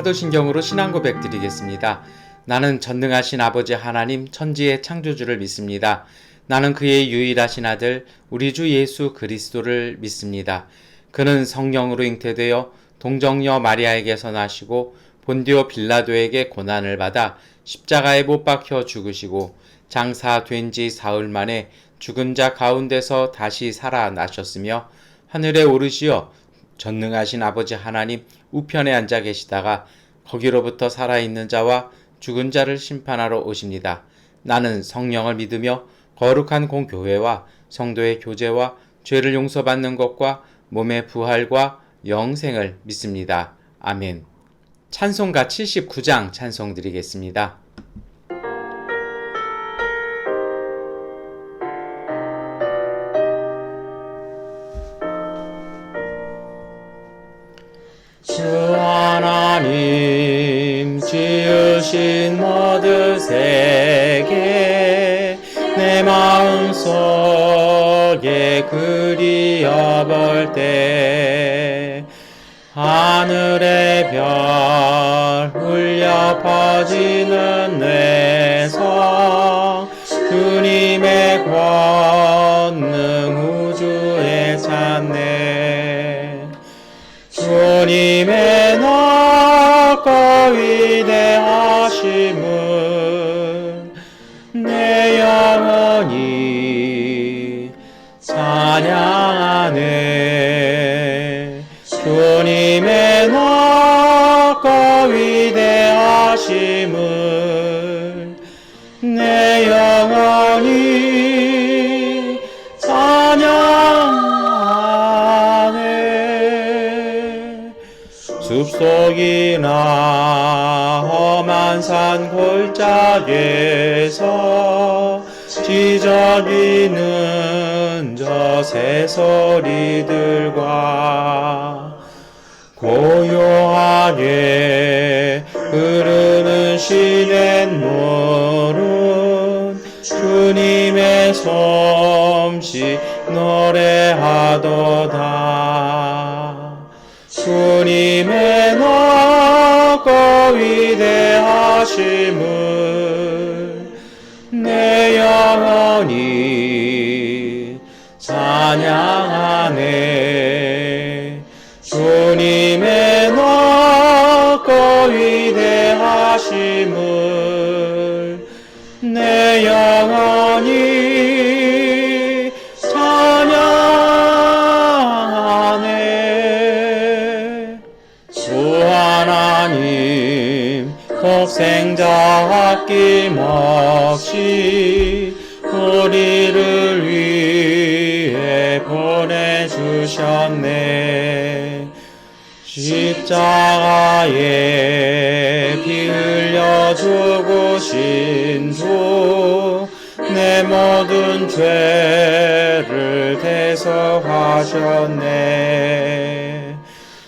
사도신경으로 신앙 고백 드리겠습니다. 나는 전능하신 아버지 하나님 천지의 창조주를 믿습니다. 나는 그의 유일하신 아들 우리 주 예수 그리스도를 믿습니다. 그는 성령으로 잉태되어 동정녀 마리아에게서 나시고 본디오 빌라도에게 고난을 받아 십자가에 못 박혀 죽으시고 장사된 지 사흘 만에 죽은 자 가운데서 다시 살아나셨으며 하늘에 오르시어 전능하신 아버지 하나님 우편에 앉아 계시다가 거기로부터 살아있는 자와 죽은 자를 심판하러 오십니다. 나는 성령을 믿으며 거룩한 공교회와 성도의 교제와 죄를 용서받는 것과 몸의 부활과 영생을 믿습니다. 아멘. 찬송가 79장 찬송 드리겠습니다. 주 하나님 지으신 모든 세계 내 마음속에 그리어볼 때 하늘의 별 울려 퍼지는 내 성 주님의 권능 우주에 찾네. 주님의 넓고 위대하심을 내 영혼이 찬양하네. 주님의 넓고 위대하심을 내 영혼이 찬양하네. 숲속이나 험한 산 골짜기에서 지저귀는 저 새소리들과 고요하게 흐르는 시냇물은 주님의 솜씨 노래하도다. 주님의 넓고 위대하심을 내 영혼이 찬양하네. 주님의 넓고 위대하심을 내 영혼이 찬양하네. 주 하나님 독생자 아낌없이 우리를 위해 보내주셨네. 십자가에 피 흘려 죽으신 주 내 모든 죄를 대속하셨네.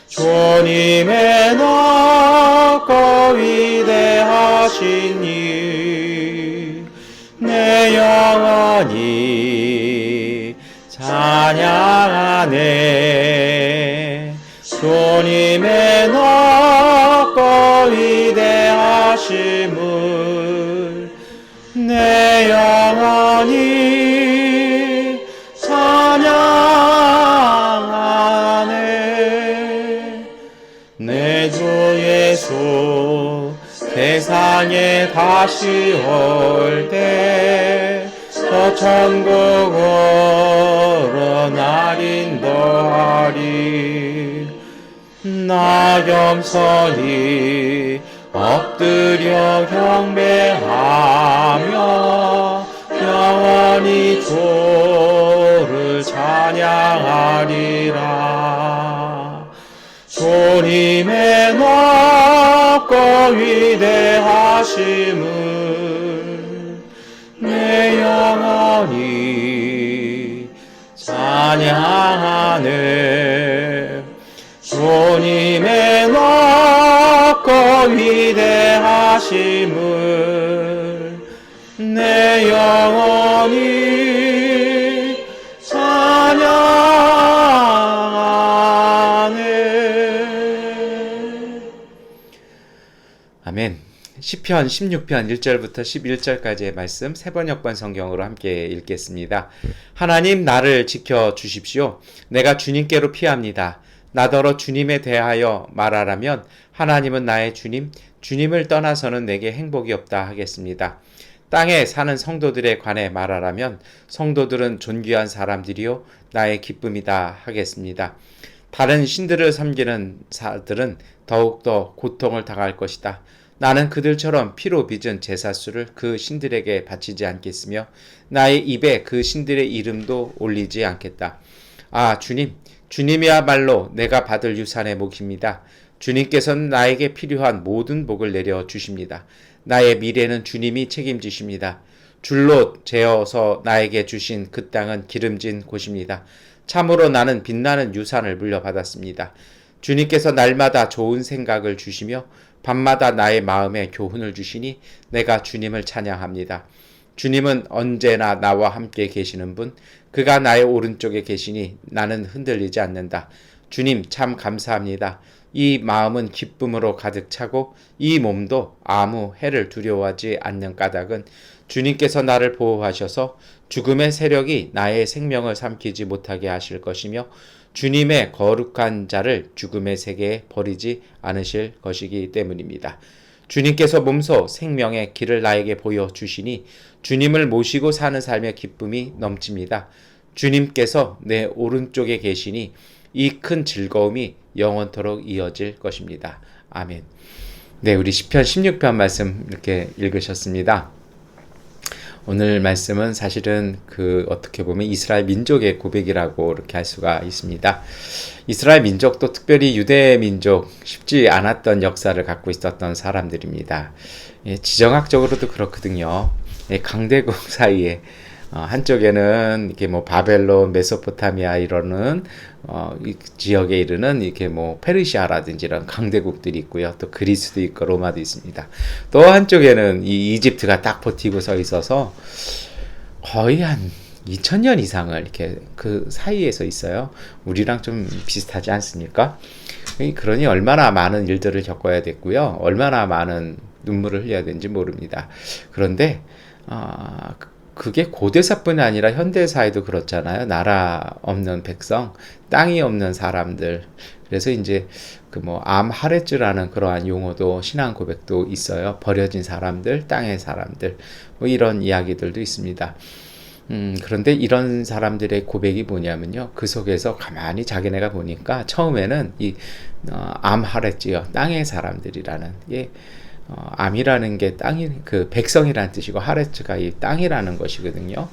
주님의 넓고 위대하신 이 내 영혼이 찬양하네. 주님의 넓고 위대하심을 내 영혼이 찬양하네. 내 주 예수 세상에 다시 올 때 저 천국으로 날 인도하리. 나 겸손히 엎드려 경배하며 영원히 주를 찬양하리라. 주님의 넓고 위대하심을 내 영혼이 찬양하네. 주님의 넓고 위대하심을 내 영혼이 찬양하네. 시편 16편 1절부터 11절까지의 말씀 세 번역본 성경으로 함께 읽겠습니다. 하나님 나를 지켜 주십시오. 내가 주님께로 피합니다. 나더러 주님에 대하여 말하라면 하나님은 나의 주님, 주님을 떠나서는 내게 행복이 없다 하겠습니다. 땅에 사는 성도들에 관해 말하라면 성도들은 존귀한 사람들이요 나의 기쁨이다 하겠습니다. 다른 신들을 섬기는 자들은 더욱더 고통을 당할 것이다. 나는 그들처럼 피로 빚은 제사수를 그 신들에게 바치지 않겠으며 나의 입에 그 신들의 이름도 올리지 않겠다. 아 주님, 주님이야말로 내가 받을 유산의 목입니다. 주님께서는 나에게 필요한 모든 복을 내려 주십니다. 나의 미래는 주님이 책임지십니다. 줄로 재어서 나에게 주신 그 땅은 기름진 곳입니다. 참으로 나는 빛나는 유산을 물려받았습니다. 주님께서 날마다 좋은 생각을 주시며 밤마다 나의 마음에 교훈을 주시니 내가 주님을 찬양합니다. 주님은 언제나 나와 함께 계시는 분, 그가 나의 오른쪽에 계시니 나는 흔들리지 않는다. 주님 참 감사합니다. 이 마음은 기쁨으로 가득 차고 이 몸도 아무 해를 두려워하지 않는 까닭은 주님께서 나를 보호하셔서 죽음의 세력이 나의 생명을 삼키지 못하게 하실 것이며 주님의 거룩한 자를 죽음의 세계에 버리지 않으실 것이기 때문입니다. 주님께서 몸소 생명의 길을 나에게 보여주시니 주님을 모시고 사는 삶의 기쁨이 넘칩니다. 주님께서 내 오른쪽에 계시니 이 큰 즐거움이 영원토록 이어질 것입니다. 아멘. 네, 우리 시편 16편 말씀 이렇게 읽으셨습니다. 오늘 말씀은 사실은 어떻게 보면 이스라엘 민족의 고백이라고 이렇게 할 수가 있습니다. 이스라엘 민족도 특별히 유대 민족 쉽지 않았던 역사를 갖고 있었던 사람들입니다. 지정학적으로도 그렇거든요. 강대국 사이에 한쪽에는 이렇게 바벨론, 메소포타미아 이러는 이 지역에 이르는 이렇게 페르시아라든지 이런 강대국들이 있고요. 또 그리스도 있고 로마도 있습니다. 또 한쪽에는 이 이집트가 딱 버티고 서 있어서 거의 한 2000년 이상을 이렇게 그 사이에서 있어요. 우리랑 좀 비슷하지 않습니까? 그러니 얼마나 많은 일들을 겪어야 됐고요. 얼마나 많은 눈물을 흘려야 되는지 모릅니다. 그런데 그게 고대사뿐이 아니라 현대사에도 그렇잖아요. 나라 없는 백성, 땅이 없는 사람들. 그래서 이제 암하레츠라는 그러한 용어도 신앙 고백도 있어요. 버려진 사람들, 땅의 사람들. 이런 이야기들도 있습니다. 그런데 이런 사람들의 고백이 뭐냐면요. 그 속에서 가만히 자기네가 보니까 처음에는 암하레츠요. 땅의 사람들이라는 게 암이라는 게 땅이 백성이라는 뜻이고 하레츠가 이 땅이라는 것이거든요.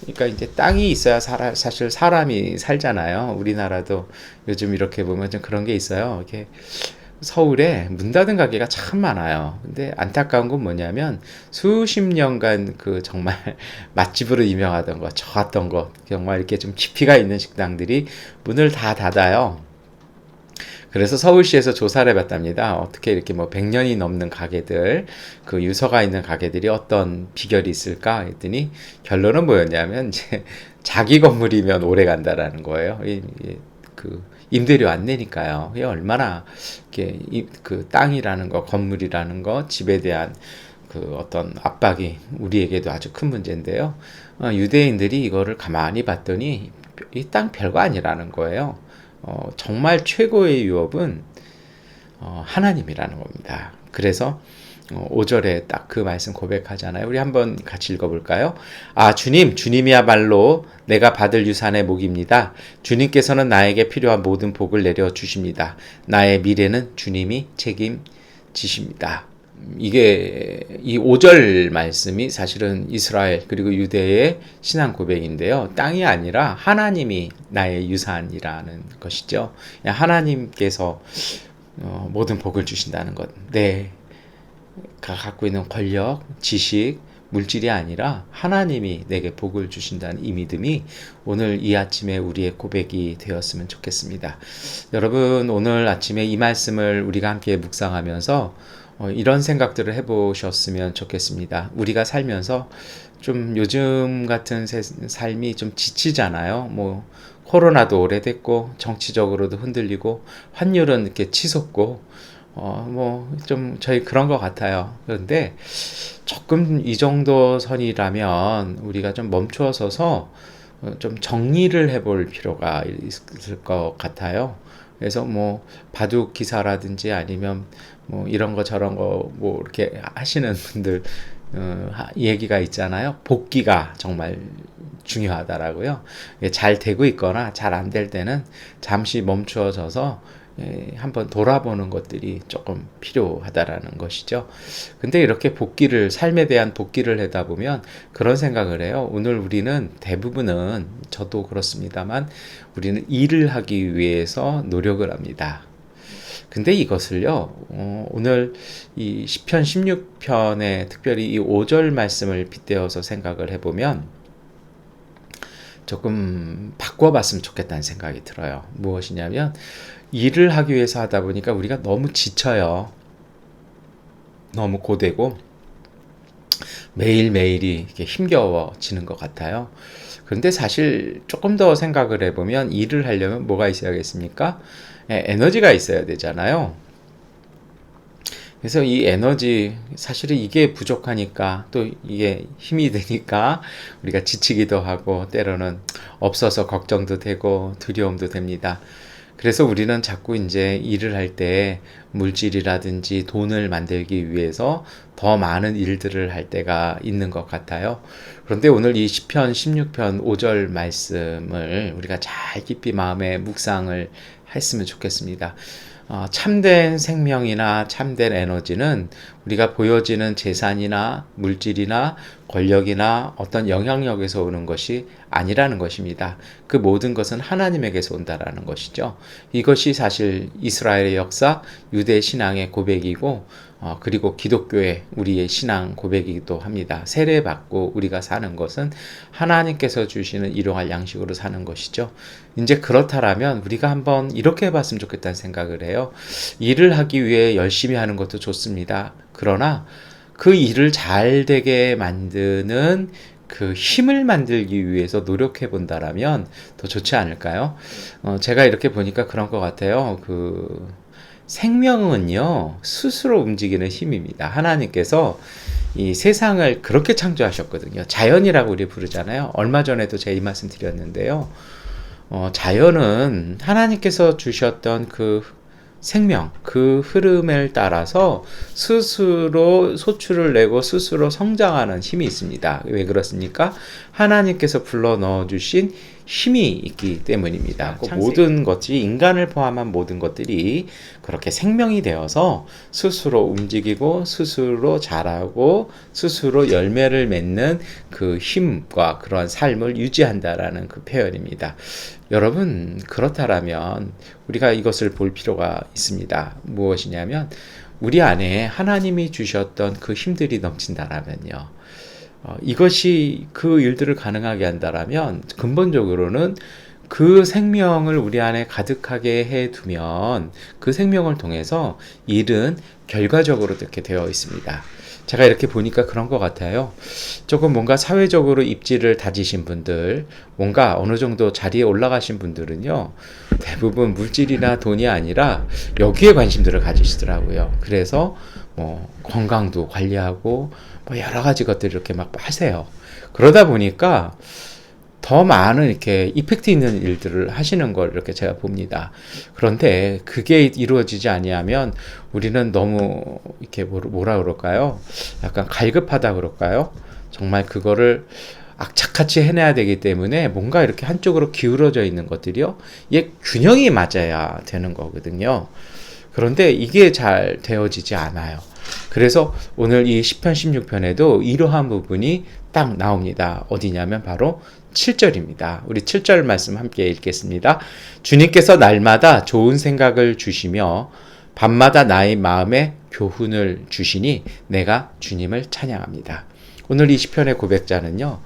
그러니까 이제 땅이 있어야 사실 사람이 살잖아요. 우리나라도 요즘 이렇게 보면 좀 그런 게 있어요. 이렇게 서울에 문 닫은 가게가 참 많아요. 근데 안타까운 건 뭐냐면 수십 년간 정말 맛집으로 유명하던 거, 좋았던 거, 정말 이렇게 좀 깊이가 있는 식당들이 문을 다 닫아요. 그래서 서울시에서 조사를 해봤답니다. 어떻게 이렇게 100년이 넘는 가게들, 유서가 있는 가게들이 어떤 비결이 있을까 했더니 결론은 뭐였냐면 이제 자기 건물이면 오래 간다라는 거예요. 임대료 안 내니까요. 이게 얼마나 이렇게 땅이라는 거, 건물이라는 거, 집에 대한 어떤 압박이 우리에게도 아주 큰 문제인데요. 유대인들이 이거를 가만히 봤더니 이 땅 별거 아니라는 거예요. 정말 최고의 유업은 하나님이라는 겁니다. 그래서 5절에 딱 그 말씀 고백하잖아요. 우리 한번 같이 읽어볼까요? 아 주님이야말로 내가 받을 유산의 목입니다. 주님께서는 나에게 필요한 모든 복을 내려 주십니다. 나의 미래는 주님이 책임지십니다. 이게 이 5절 말씀이 사실은 이스라엘 그리고 유대의 신앙 고백인데요. 땅이 아니라 하나님이 나의 유산이라는 것이죠. 하나님께서 모든 복을 주신다는 것. 내가 갖고 있는 권력, 지식, 물질이 아니라 하나님이 내게 복을 주신다는 이 믿음이 오늘 이 아침에 우리의 고백이 되었으면 좋겠습니다. 여러분 오늘 아침에 이 말씀을 우리가 함께 묵상하면서 이런 생각들을 해보셨으면 좋겠습니다. 우리가 살면서 좀 요즘 같은 삶이 좀 지치잖아요. 코로나도 오래됐고 정치적으로도 흔들리고 환율은 이렇게 치솟고 뭐 좀 저희 그런 것 같아요. 그런데 조금 이 정도 선이라면 우리가 좀 멈추어 서서 좀 정리를 해볼 필요가 있을 것 같아요. 그래서 뭐 바둑 기사라든지 아니면 뭐 이런 거 저런 거 뭐 이렇게 하시는 분들 얘기가 있잖아요. 복기가 정말 중요하다라고요. 잘 되고 있거나 잘 안 될 때는 잠시 멈추어져서 한번 돌아보는 것들이 조금 필요하다라는 것이죠. 근데 이렇게 복기를, 삶에 대한 복기를 하다 보면 그런 생각을 해요. 오늘 우리는 대부분은, 저도 그렇습니다만, 우리는 일을 하기 위해서 노력을 합니다. 근데 이것을요, 오늘 이 시편 16편에 특별히 이 5절 말씀을 빗대어서 생각을 해보면 조금 바꿔봤으면 좋겠다는 생각이 들어요. 무엇이냐면, 일을 하기 위해서 하다 보니까 우리가 너무 지쳐요. 너무 고되고 매일매일이 이렇게 힘겨워지는 것 같아요. 그런데 사실 조금 더 생각을 해보면 일을 하려면 뭐가 있어야겠습니까? 에너지가 있어야 되잖아요. 그래서 이 에너지, 사실은 이게 부족하니까 또 이게 힘이 되니까 우리가 지치기도 하고 때로는 없어서 걱정도 되고 두려움도 됩니다. 그래서 우리는 자꾸 이제 일을 할 때 물질이라든지 돈을 만들기 위해서 더 많은 일들을 할 때가 있는 것 같아요. 그런데 오늘 이 시편 16편 5절 말씀을 우리가 잘 깊이 마음에 묵상을 했으면 좋겠습니다. 참된 생명이나 참된 에너지는 우리가 보여지는 재산이나 물질이나 권력이나 어떤 영향력에서 오는 것이 아니라는 것입니다. 그 모든 것은 하나님에게서 온다라는 것이죠. 이것이 사실 이스라엘의 역사, 유대 신앙의 고백이고, 그리고 기독교의 우리의 신앙 고백이기도 합니다. 세례받고 우리가 사는 것은 하나님께서 주시는 일용할 양식으로 사는 것이죠. 이제 그렇다라면 우리가 한번 이렇게 해봤으면 좋겠다는 생각을 해요. 일을 하기 위해 열심히 하는 것도 좋습니다. 그러나 그 일을 잘 되게 만드는 그 힘을 만들기 위해서 노력해 본다라면 더 좋지 않을까요? 제가 이렇게 보니까 그런 것 같아요. 생명은요, 스스로 움직이는 힘입니다. 하나님께서 이 세상을 그렇게 창조하셨거든요. 자연이라고 우리 부르잖아요. 얼마 전에도 제가 이 말씀 드렸는데요. 자연은 하나님께서 주셨던 그 생명, 그 흐름을 따라서 스스로 소출을 내고 스스로 성장하는 힘이 있습니다. 왜 그렇습니까? 하나님께서 불러 넣어주신 힘이 있기 때문입니다. 모든 것이, 인간을 포함한 모든 것들이 그렇게 생명이 되어서 스스로 움직이고 스스로 자라고 스스로 열매를 맺는 그 힘과 그러한 삶을 유지한다라는 그 표현입니다. 여러분, 그렇다라면 우리가 이것을 볼 필요가 있습니다. 무엇이냐면 우리 안에 하나님이 주셨던 그 힘들이 넘친다라면요. 이것이 그 일들을 가능하게 한다라면 근본적으로는 그 생명을 우리 안에 가득하게 해두면 그 생명을 통해서 일은 결과적으로 이렇게 되어 있습니다. 제가 이렇게 보니까 그런 것 같아요. 조금 뭔가 사회적으로 입지를 다지신 분들, 뭔가 어느 정도 자리에 올라가신 분들은요, 대부분 물질이나 돈이 아니라 여기에 관심들을 가지시더라고요. 그래서 뭐 건강도 관리하고 뭐 여러 가지 것들을 이렇게 막 하세요. 그러다 보니까 더 많은 이렇게 이펙트 있는 일들을 하시는 걸 이렇게 제가 봅니다. 그런데 그게 이루어지지 아니하면 우리는 너무 이렇게 뭐라 그럴까요? 약간 갈급하다 그럴까요? 정말 그거를 악착같이 해내야 되기 때문에 뭔가 이렇게 한쪽으로 기울어져 있는 것들이요. 이게 균형이 맞아야 되는 거거든요. 그런데 이게 잘 되어지지 않아요. 그래서 오늘 이 시편 16편에도 이러한 부분이 딱 나옵니다. 어디냐면 바로 7절입니다. 우리 7절 말씀 함께 읽겠습니다. 주님께서 날마다 좋은 생각을 주시며 밤마다 나의 마음에 교훈을 주시니 내가 주님을 찬양합니다. 오늘 이 시편의 고백자는요.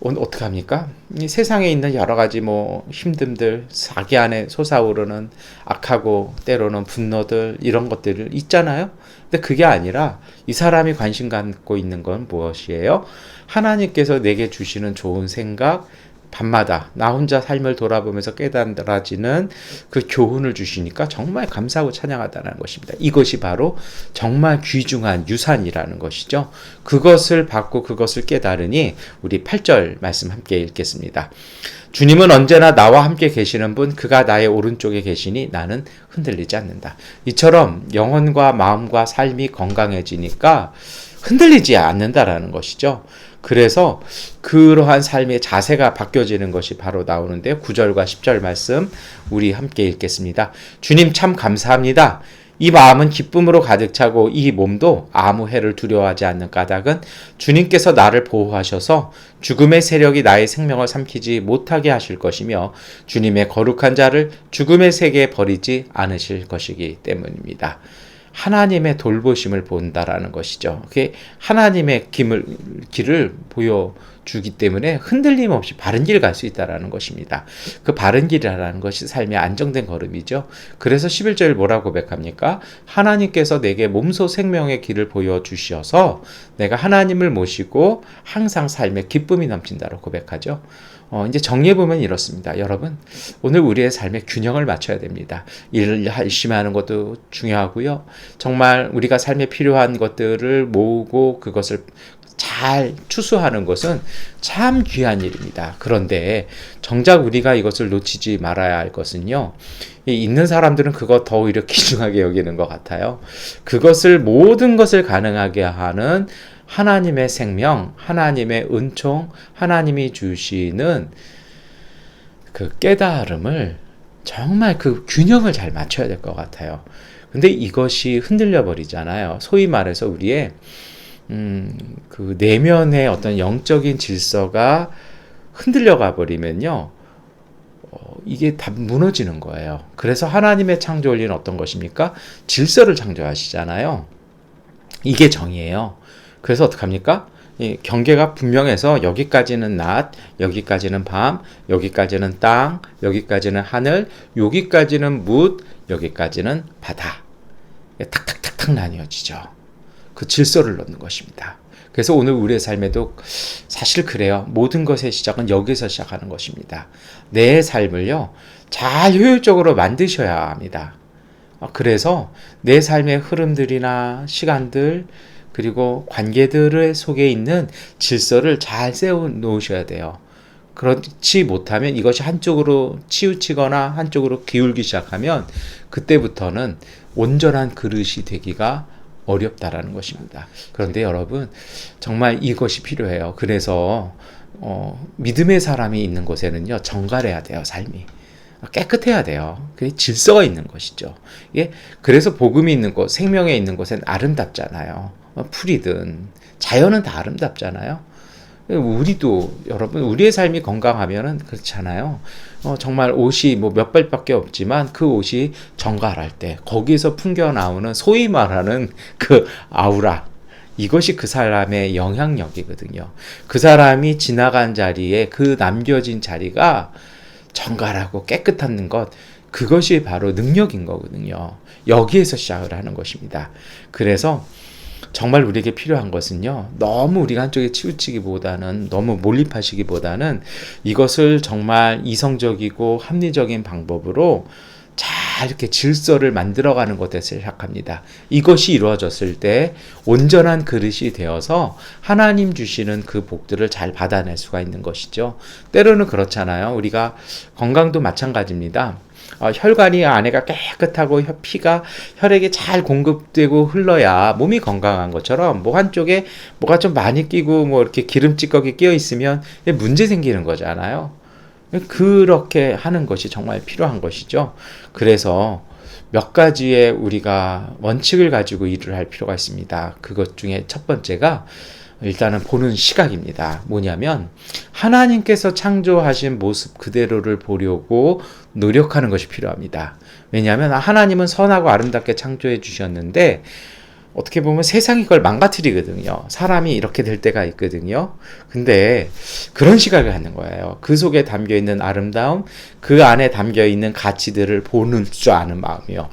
어떻게 합니까? 이 세상에 있는 여러 가지 뭐 힘듦들, 자기 안에 솟아오르는 악하고 때로는 분노들 이런 것들을 있잖아요. 근데 그게 아니라 이 사람이 관심 갖고 있는 건 무엇이에요? 하나님께서 내게 주시는 좋은 생각, 밤마다 나 혼자 삶을 돌아보면서 깨달아지는 그 교훈을 주시니까 정말 감사하고 찬양하다는 것입니다. 이것이 바로 정말 귀중한 유산이라는 것이죠. 그것을 받고 그것을 깨달으니 우리 8절 말씀 함께 읽겠습니다. 주님은 언제나 나와 함께 계시는 분, 그가 나의 오른쪽에 계시니 나는 흔들리지 않는다. 이처럼 영혼과 마음과 삶이 건강해지니까 흔들리지 않는다라는 것이죠. 그래서 그러한 삶의 자세가 바뀌어지는 것이 바로 나오는데요. 9절과 10절 말씀 우리 함께 읽겠습니다. 주님 참 감사합니다. 이 마음은 기쁨으로 가득 차고 이 몸도 아무 해를 두려워하지 않는 까닭은 주님께서 나를 보호하셔서 죽음의 세력이 나의 생명을 삼키지 못하게 하실 것이며 주님의 거룩한 자를 죽음의 세계에 버리지 않으실 것이기 때문입니다. 하나님의 돌보심을 본다라는 것이죠. 그게 하나님의 길을 보여주기 때문에 흔들림 없이 바른 길 갈 수 있다라는 것입니다. 그 바른 길이라는 것이 삶의 안정된 걸음이죠. 그래서 11절 뭐라고 고백합니까? 하나님께서 내게 몸소 생명의 길을 보여주셔서 내가 하나님을 모시고 항상 삶에 기쁨이 넘친다고 고백하죠. 이제 정리해보면 이렇습니다. 여러분, 오늘 우리의 삶에 균형을 맞춰야 됩니다. 일을 열심히 하는 것도 중요하고요. 정말 우리가 삶에 필요한 것들을 모으고 그것을 잘 추수하는 것은 참 귀한 일입니다. 그런데 정작 우리가 이것을 놓치지 말아야 할 것은요. 있는 사람들은 그거 더 오히려 귀중하게 여기는 것 같아요. 그것을 모든 것을 가능하게 하는 하나님의 생명, 하나님의 은총, 하나님이 주시는 그 깨달음을 정말 그 균형을 잘 맞춰야 될 것 같아요. 근데 이것이 흔들려 버리잖아요. 소위 말해서 우리의 그 내면의 어떤 영적인 질서가 흔들려 가 버리면요. 이게 다 무너지는 거예요. 그래서 하나님의 창조 원리는 어떤 것입니까? 질서를 창조하시잖아요. 이게 정의예요. 그래서 어떡합니까? 이 경계가 분명해서 여기까지는 낮, 여기까지는 밤, 여기까지는 땅, 여기까지는 하늘, 여기까지는 뭇, 여기까지는 바다. 탁탁탁탁 나뉘어지죠. 그 질서를 넣는 것입니다. 그래서 오늘 우리의 삶에도 사실 그래요. 모든 것의 시작은 여기서 시작하는 것입니다. 내 삶을요, 잘 효율적으로 만드셔야 합니다. 그래서 내 삶의 흐름들이나 시간들, 그리고 관계들 속에 있는 질서를 잘 세워 놓으셔야 돼요. 그렇지 못하면 이것이 한쪽으로 치우치거나 한쪽으로 기울기 시작하면 그때부터는 온전한 그릇이 되기가 어렵다라는 것입니다. 그런데 여러분, 정말 이것이 필요해요. 그래서 믿음의 사람이 있는 곳에는요, 정갈해야 돼요. 삶이 깨끗해야 돼요. 그게 질서가 있는 것이죠. 예? 그래서 복음이 있는 곳, 생명에 있는 곳엔 아름답잖아요. 풀이든 자연은 다 아름답잖아요. 우리도 여러분, 우리의 삶이 건강하면은 그렇잖아요. 정말 옷이 뭐 몇 벌밖에 없지만 그 옷이 정갈할 때 거기서 풍겨 나오는 소위 말하는 그 아우라, 이것이 그 사람의 영향력이거든요. 그 사람이 지나간 자리에 그 남겨진 자리가 정갈하고 깨끗한 것, 그것이 바로 능력인 거거든요. 여기에서 시작을 하는 것입니다. 그래서 정말 우리에게 필요한 것은요, 너무 우리가 한쪽에 치우치기보다는, 너무 몰입하시기보다는 이것을 정말 이성적이고 합리적인 방법으로 잘 이렇게 질서를 만들어가는 것에서 시작합니다. 이것이 이루어졌을 때 온전한 그릇이 되어서 하나님 주시는 그 복들을 잘 받아낼 수가 있는 것이죠. 때로는 그렇잖아요. 우리가 건강도 마찬가지입니다. 혈관이 안에가 깨끗하고 피가 혈액에 잘 공급되고 흘러야 몸이 건강한 것처럼, 뭐 한쪽에 뭐가 좀 많이 끼고 뭐 이렇게 기름 찌꺼기 끼어 있으면 문제 생기는 거잖아요. 그렇게 하는 것이 정말 필요한 것이죠. 그래서 몇 가지의 우리가 원칙을 가지고 일을 할 필요가 있습니다. 그것 중에 첫 번째가 일단은 보는 시각입니다. 뭐냐면 하나님께서 창조하신 모습 그대로를 보려고 노력하는 것이 필요합니다. 왜냐하면 하나님은 선하고 아름답게 창조해 주셨는데 어떻게 보면 세상이 그걸 망가뜨리거든요. 사람이 이렇게 될 때가 있거든요. 근데 그런 시각을 갖는 거예요. 그 속에 담겨있는 아름다움, 그 안에 담겨있는 가치들을 보는 줄 아는 마음이요.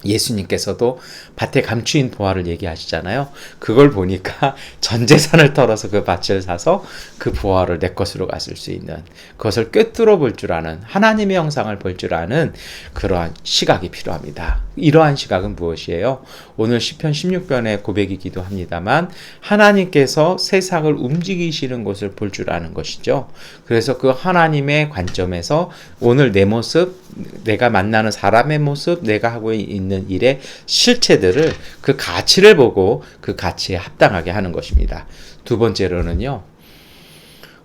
예수님께서도 밭에 감추인 보화를 얘기하시잖아요. 그걸 보니까 전 재산을 털어서 그 밭을 사서 그 보화를 내 것으로 갔을 수 있는, 그것을 꿰뚫어 볼 줄 아는, 하나님의 형상을 볼 줄 아는 그러한 시각이 필요합니다. 이러한 시각은 무엇이에요? 오늘 시편 16편의 고백이기도 합니다만 하나님께서 세상을 움직이시는 것을 볼 줄 아는 것이죠. 그래서 그 하나님의 관점에서 오늘 내 모습, 내가 만나는 사람의 모습, 내가 하고 있는 일의 실체들을, 그 가치를 보고 그 가치에 합당하게 하는 것입니다. 두 번째로는요,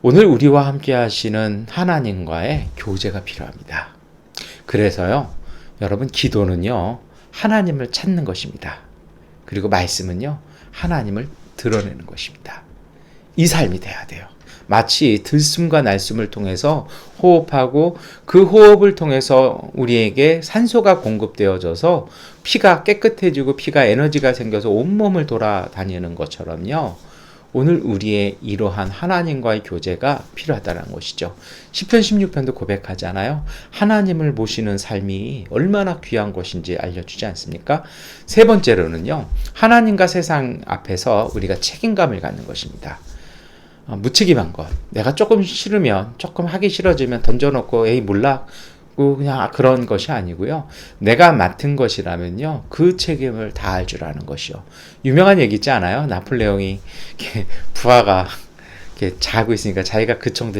오늘 우리와 함께 하시는 하나님과의 교제가 필요합니다. 그래서요, 여러분, 기도는요, 하나님을 찾는 것입니다. 그리고 말씀은요, 하나님을 드러내는 것입니다. 이 삶이 돼야 돼요. 마치 들숨과 날숨을 통해서 호흡하고 그 호흡을 통해서 우리에게 산소가 공급되어져서 피가 깨끗해지고 피가 에너지가 생겨서 온몸을 돌아다니는 것처럼요. 오늘 우리의 이러한 하나님과의 교제가 필요하다는 것이죠. 시편 16편도 고백하잖아요. 하나님을 모시는 삶이 얼마나 귀한 것인지 알려주지 않습니까? 세 번째로는요, 하나님과 세상 앞에서 우리가 책임감을 갖는 것입니다. 무책임한 것, 내가 조금 싫으면, 조금 하기 싫어지면 던져놓고 에이 몰라, 그냥 그런 것이 아니고요. 내가 맡은 것이라면요, 그 책임을 다할 줄 아는 것이요. 유명한 얘기 있지 않아요? 나폴레옹이 이렇게 부하가 이렇게 자고 있으니까 자기가 그총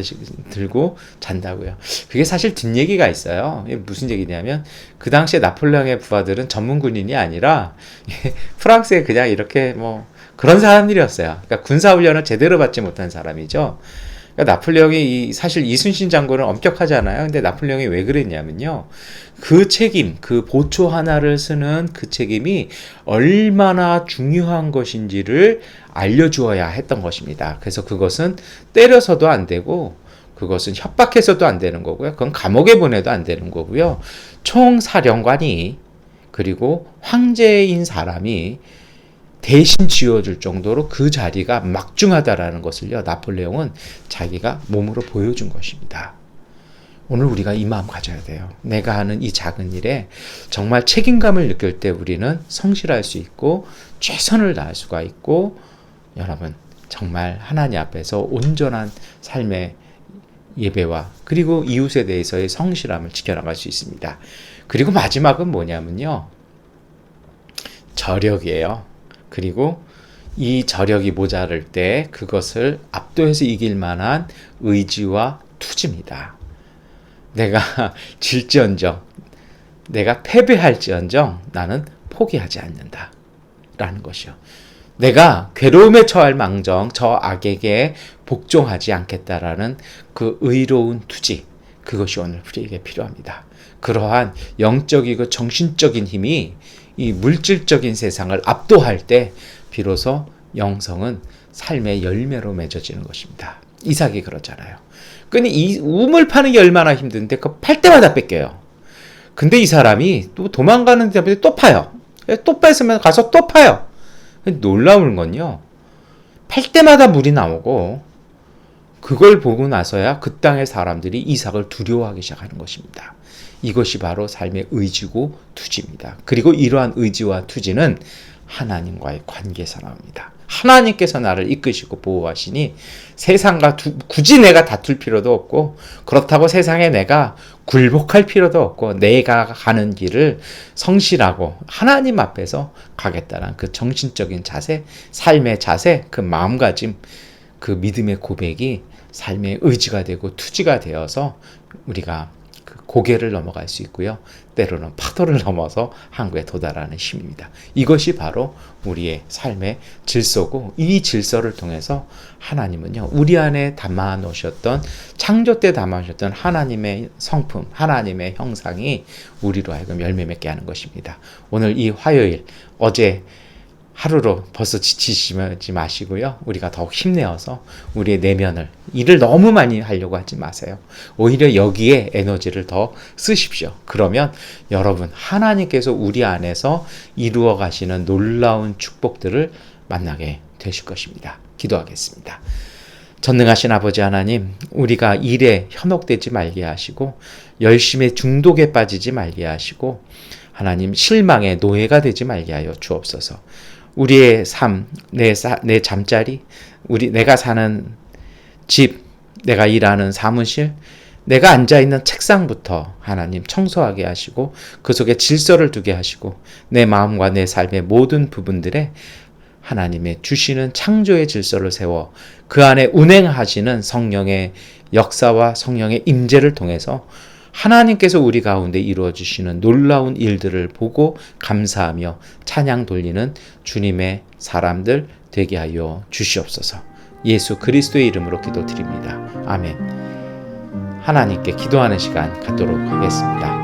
들고 잔다고요. 그게 사실 뒷얘기가 있어요. 무슨 얘기냐면 그 당시에 나폴레옹의 부하들은 전문 군인이 아니라 프랑스에 그냥 이렇게 뭐 그런 사람들이었어요. 그러니까 군사훈련을 제대로 받지 못한 사람이죠. 그러니까 나폴레옹이 사실 이순신 장군은 엄격하잖아요. 근데 나폴레옹이 왜 그랬냐면요, 그 책임, 그 보초 하나를 쓰는 그 책임이 얼마나 중요한 것인지를 알려주어야 했던 것입니다. 그래서 그것은 때려서도 안 되고, 그것은 협박해서도 안 되는 거고요. 그건 감옥에 보내도 안 되는 거고요. 총사령관이, 그리고 황제인 사람이 대신 지어줄 정도로 그 자리가 막중하다라는 것을요, 나폴레옹은 자기가 몸으로 보여준 것입니다. 오늘 우리가 이 마음 가져야 돼요. 내가 하는 이 작은 일에 정말 책임감을 느낄 때 우리는 성실할 수 있고 최선을 다할 수가 있고, 여러분, 정말 하나님 앞에서 온전한 삶의 예배와 그리고 이웃에 대해서의 성실함을 지켜나갈 수 있습니다. 그리고 마지막은 뭐냐면요, 저력이에요. 그리고 이 저력이 모자랄 때 그것을 압도해서 이길 만한 의지와 투지입니다. 내가 질지언정, 내가 패배할지언정 나는 포기하지 않는다 라는 것이요. 내가 괴로움에 처할 망정 저 악에게 복종하지 않겠다라는 그 의로운 투지, 그것이 오늘 우리에게 필요합니다. 그러한 영적이고 정신적인 힘이 이 물질적인 세상을 압도할 때 비로소 영성은 삶의 열매로 맺어지는 것입니다. 이삭이 그러잖아요. 근데 이 우물 파는 게 얼마나 힘든데 그거 팔 때마다 뺏겨요. 근데 이 사람이 또 도망가는 데마다 또 파요. 또 뺏으면 가서 또 파요. 놀라운 건요, 팔 때마다 물이 나오고 그걸 보고 나서야 그 땅의 사람들이 이삭을 두려워하기 시작하는 것입니다. 이것이 바로 삶의 의지고 투지입니다. 그리고 이러한 의지와 투지는 하나님과의 관계에서 나옵니다. 하나님께서 나를 이끄시고 보호하시니 세상과 굳이 내가 다툴 필요도 없고, 그렇다고 세상에 내가 굴복할 필요도 없고, 내가 가는 길을 성실하고 하나님 앞에서 가겠다는 그 정신적인 자세, 삶의 자세, 그 마음가짐, 그 믿음의 고백이 삶의 의지가 되고 투지가 되어서 우리가 그 고개를 넘어갈 수 있고요. 때로는 파도를 넘어서 항구에 도달하는 힘입니다. 이것이 바로 우리의 삶의 질서고, 이 질서를 통해서 하나님은요, 우리 안에 담아 놓으셨던, 창조 때 담아 놓으셨던 하나님의 성품, 하나님의 형상이 우리로 하여금 열매 맺게 하는 것입니다. 오늘 이 화요일, 어제 하루로 벌써 지치지 마시고요. 우리가 더욱 힘내어서 우리의 내면을, 일을 너무 많이 하려고 하지 마세요. 오히려 여기에 에너지를 더 쓰십시오. 그러면 여러분, 하나님께서 우리 안에서 이루어 가시는 놀라운 축복들을 만나게 되실 것입니다. 기도하겠습니다. 전능하신 아버지 하나님, 우리가 일에 현혹되지 말게 하시고 열심에 중독에 빠지지 말게 하시고, 하나님 실망의 노예가 되지 말게 하여 주옵소서. 우리의 삶, 내 잠자리, 내가 사는 집, 내가 일하는 사무실, 내가 앉아있는 책상부터 하나님 청소하게 하시고 그 속에 질서를 두게 하시고 내 마음과 내 삶의 모든 부분들에 하나님의 주시는 창조의 질서를 세워 그 안에 운행하시는 성령의 역사와 성령의 임재를 통해서 하나님께서 우리 가운데 이루어 주시는 놀라운 일들을 보고 감사하며 찬양 돌리는 주님의 사람들 되게 하여 주시옵소서. 예수 그리스도의 이름으로 기도드립니다. 아멘. 하나님께 기도하는 시간 갖도록 하겠습니다.